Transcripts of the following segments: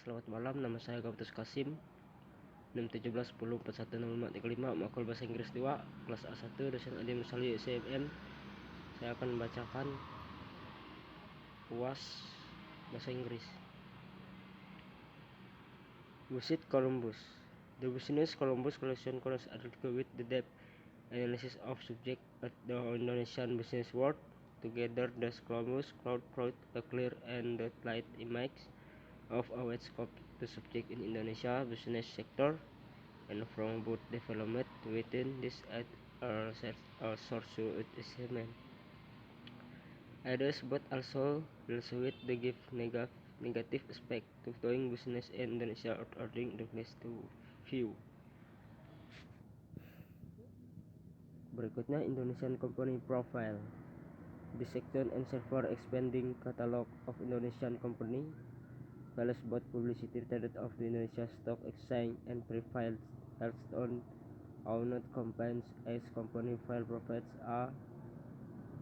Selamat malam, nama saya Gautus Kasim, 61710416535, makul bahasa Inggris 2, kelas A1, dosen Adi Musali SMM. Saya akan membacakan UAS bahasa Inggris. Visit Columbus. The business Columbus collection covers article with the depth analysis of subject at the Indonesian business world. Together, the Columbus crowd brought a clear and light image of a wide scope to subject in Indonesia business sector, and from both development within this at a source to assessment. Others but also deals with the give negative aspect to doing business in Indonesia according the place to view. Berikutnya Indonesian company profile. This section and server expanding catalog of Indonesian company values both publicity traded of the Indonesia Stock Exchange and profiles held on owned companies as company file provides a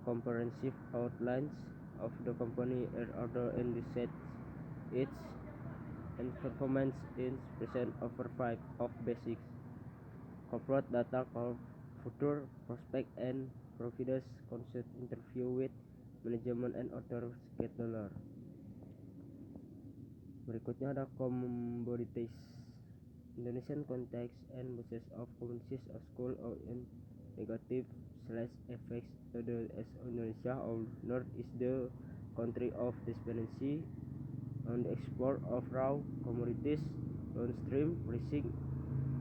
comprehensive outlines of the company in order and decides its and performance in present over 5 of basics corporate data, future prospect and providers consult interview with management and other stakeholders. Berikutnya ada commodities. Indonesian context and basis of communities of school or in negative / effects to the as Indonesia or North is the country of dependency on the export of raw commodities, downstream pricing,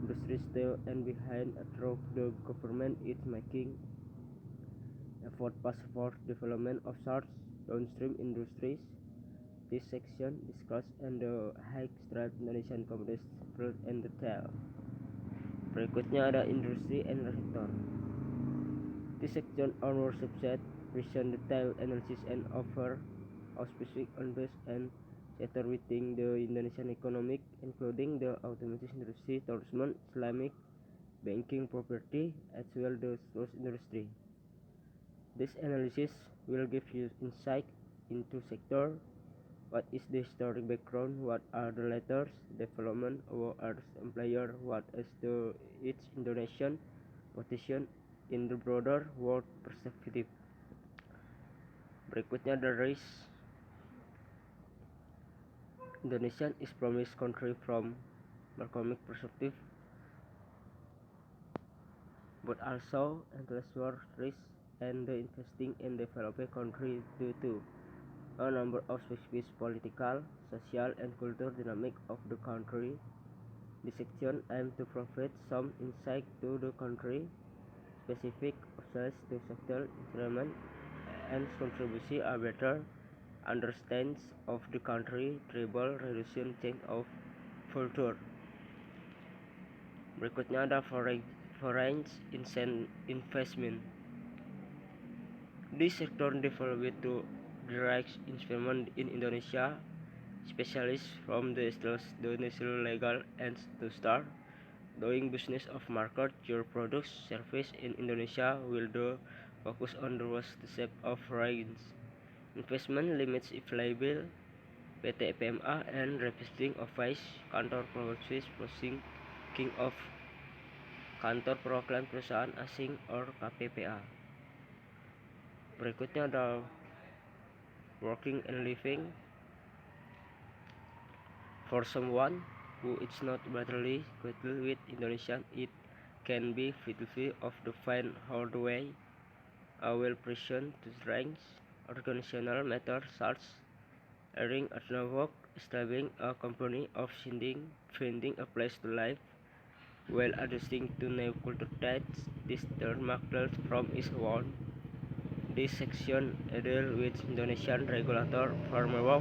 industry still and behind through the government is making effort for development of such downstream industries. This section discusses and the high strength Indonesian commodities field and detail. Berikutnya ada industri and sector. This section our subset present detail analysis and offer of specific industries and sector within the Indonesian economic, including the automotive industry, tourism, Islamic, banking, property, as well the source industry. This analysis will give you insight into sector. What is the historic background? What are the latest development? What are the employer? What is its Indonesian position in the broader world perspective? Berikutnya the risk. Indonesia is promised country from economic perspective, but also intellectual risk and the investing in developing country due to a number of specific political, social, and cultural dynamics of the country. This section aims to provide some insight to the country specific access to sector environment and contribution a better understanding of the country tribal reduction change of culture. Berikutnya ada foreign investment. This sector developed to direct investment in Indonesia, specialists from the initial legal and to start doing business of market your products service in Indonesia will do focus on the worst shape of foreign investment limits available PT PMA and representing office kantor provinsi processing king of kantor perwakilan perusahaan asing or KPPA. Berikutnya ada working and living. For someone who is not badly acquainted with Indonesian, it can be difficult to find how the way a well-present to strengths organizational matters such earning a work, establishing a company, of finding a place to live, while adjusting to new culture that distant marked from its own. This section deals with Indonesian regulator framework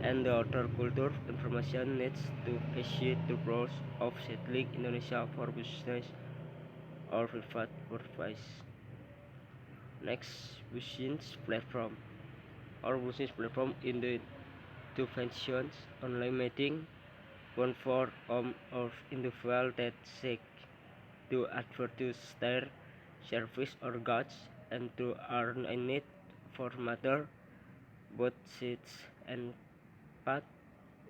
and the other culture information needs to facilitate the process of settling Indonesia for business or private purpose. Next, business platform. Our business platform in the two functions online meeting, one for or individual that seek to advertise their service or goods and to earn a need for matter both seats and path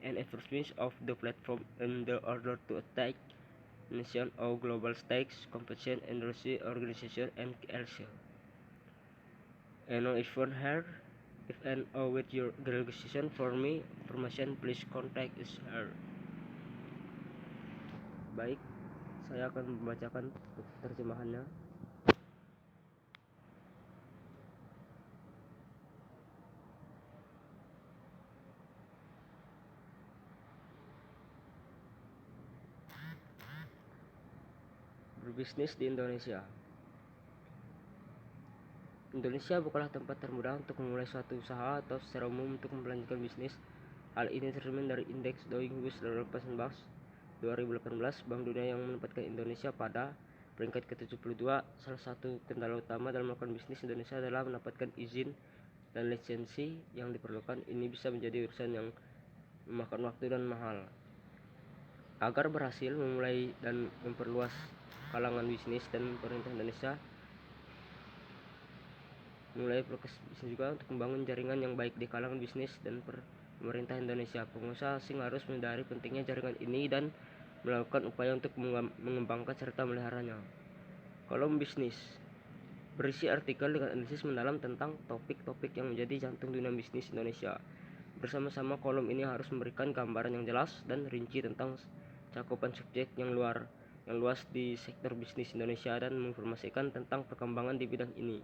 and enforcement of the platform in the order to attack nation or global stakes, competition, industry, organization, and culture. And now even here, if and with your requisition for me information, please contact us here. Baik, saya akan membacakan terjemahannya. Berbisnis di Indonesia. Indonesia bukanlah tempat termudah untuk memulai suatu usaha atau secara umum untuk melanjutkan bisnis. Hal ini tercermin dari indeks Doing Business Development Bank 2018 Bank Dunia yang menempatkan Indonesia pada peringkat ke-72. Salah satu kendala utama dalam melakukan bisnis Indonesia adalah mendapatkan izin dan lisensi yang diperlukan. Ini bisa menjadi urusan yang memakan waktu dan mahal. Agar berhasil memulai dan memperluas kalangan bisnis, dan pemerintah Indonesia mulai proses bisnis juga untuk membangun jaringan yang baik di kalangan bisnis dan pemerintah Indonesia. Pengusaha asing harus menyadari pentingnya jaringan ini dan melakukan upaya untuk mengembangkan serta meliharanya. Kolom bisnis berisi artikel dengan analisis mendalam tentang topik-topik yang menjadi jantung dunia bisnis Indonesia. Bersama-sama kolom ini harus memberikan gambaran yang jelas dan rinci tentang cakupan subjek yang luas di sektor bisnis Indonesia dan menginformasikan tentang perkembangan di bidang ini.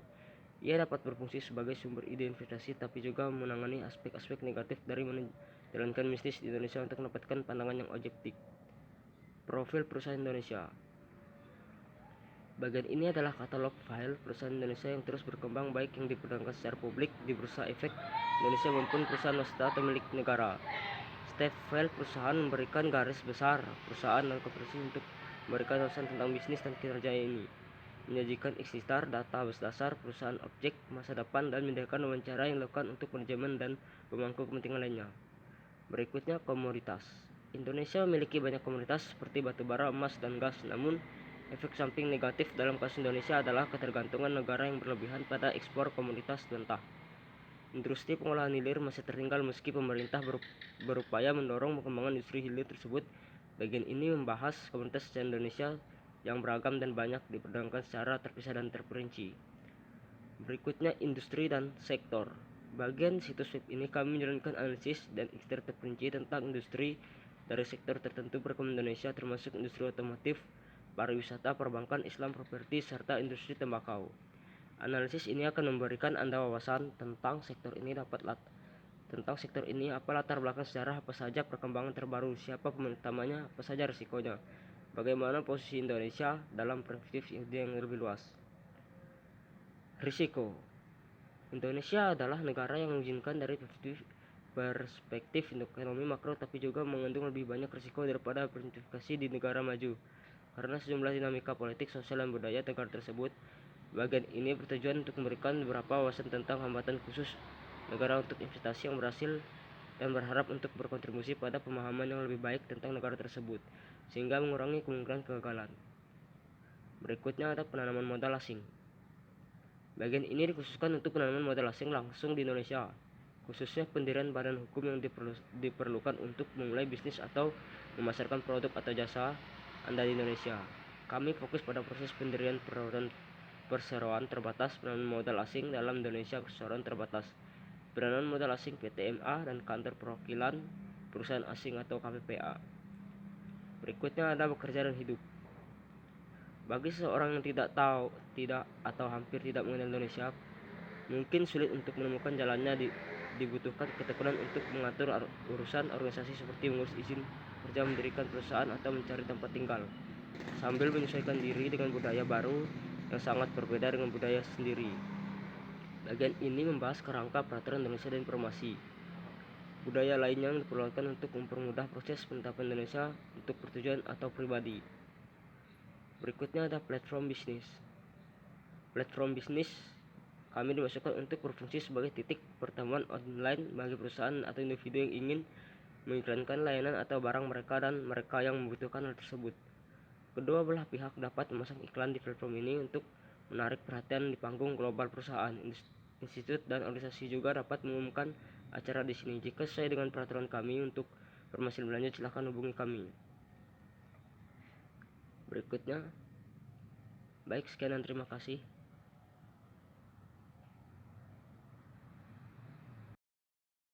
Ia dapat berfungsi sebagai sumber ide investasi, tapi juga menangani aspek-aspek negatif dari menjalankan bisnis di Indonesia untuk mendapatkan pandangan yang objektif. Profil perusahaan Indonesia. Bagian ini adalah katalog file perusahaan Indonesia yang terus berkembang, baik yang diperdagangkan secara publik di Bursa Efek Indonesia maupun perusahaan swasta atau milik negara. Setiap file perusahaan memberikan garis besar perusahaan dan korporasi untuk memberikan wawasan tentang bisnis dan kinerja ini, menyajikan eksitar data dasar perusahaan, objek masa depan, dan menyediakan wawancara yang dilakukan untuk manajemen dan pemangku kepentingan lainnya. Berikutnya, komoditas. Indonesia memiliki banyak komoditas seperti batubara, emas, dan gas. Namun, efek samping negatif dalam kasus Indonesia adalah ketergantungan negara yang berlebihan pada ekspor komoditas mentah. Industri pengolahan hilir masih tertinggal meski pemerintah berupaya mendorong pengembangan industri hilir tersebut. Bagian ini membahas komoditas Indonesia yang beragam dan banyak diperdagangkan secara terpisah dan terperinci. Berikutnya, industri dan sektor. Bagian situs web ini kami menjalankan analisis dan ekster terperinci tentang industri dari sektor tertentu perekonomian Indonesia, termasuk industri otomotif, pariwisata, perbankan, Islam, properti, serta industri tembakau. Analisis ini akan memberikan Anda wawasan tentang sektor ini apa latar belakang sejarah, apa saja perkembangan terbaru, siapa pemain utamanya, apa saja risikonya, bagaimana posisi Indonesia dalam perspektif yang lebih luas. Risiko. Indonesia adalah negara yang mengizinkan dari perspektif ekonomi makro, tapi juga mengandung lebih banyak risiko daripada berinvestasi di negara maju karena sejumlah dinamika politik, sosial, dan budaya negara tersebut. Bagian ini bertujuan untuk memberikan beberapa wawasan tentang hambatan khusus negara untuk investasi yang berhasil dan berharap untuk berkontribusi pada pemahaman yang lebih baik tentang negara tersebut sehingga mengurangi kemungkinan kegagalan. Berikutnya ada penanaman modal asing. Bagian ini dikhususkan untuk penanaman modal asing langsung di Indonesia, khususnya pendirian badan hukum yang diperlukan untuk memulai bisnis atau memasarkan produk atau jasa Anda di Indonesia. Kami fokus pada proses pendirian perseroan terbatas penanaman modal asing dalam Indonesia, perseroan terbatas penanaman modal asing PTMA, dan kantor perwakilan perusahaan asing atau KPPA. Berikutnya ada bekerja dan hidup. Bagi seseorang yang tidak atau hampir tidak mengenal Indonesia, mungkin sulit untuk menemukan jalannya. Dibutuhkan ketekunan untuk mengatur urusan organisasi seperti mengurus izin kerja, mendirikan perusahaan, atau mencari tempat tinggal, sambil menyesuaikan diri dengan budaya baru yang sangat berbeda dengan budaya sendiri. Bagian ini membahas kerangka peraturan Indonesia dan informasi budaya lainnya yang diperlukan untuk mempermudah proses penetapan Indonesia untuk pertujuan atau pribadi. Berikutnya ada platform bisnis. Platform bisnis kami dimasukkan untuk berfungsi sebagai titik pertemuan online bagi perusahaan atau individu yang ingin mengiklankan layanan atau barang mereka dan mereka yang membutuhkan hal tersebut. Kedua belah pihak dapat memasang iklan di platform ini untuk menarik perhatian di panggung global perusahaan. Institut dan organisasi juga dapat mengumumkan acara di sini. Jika sesuai dengan peraturan kami untuk Informasi lebih lanjut silahkan hubungi kami. Berikutnya, baik, sekian dan terima kasih.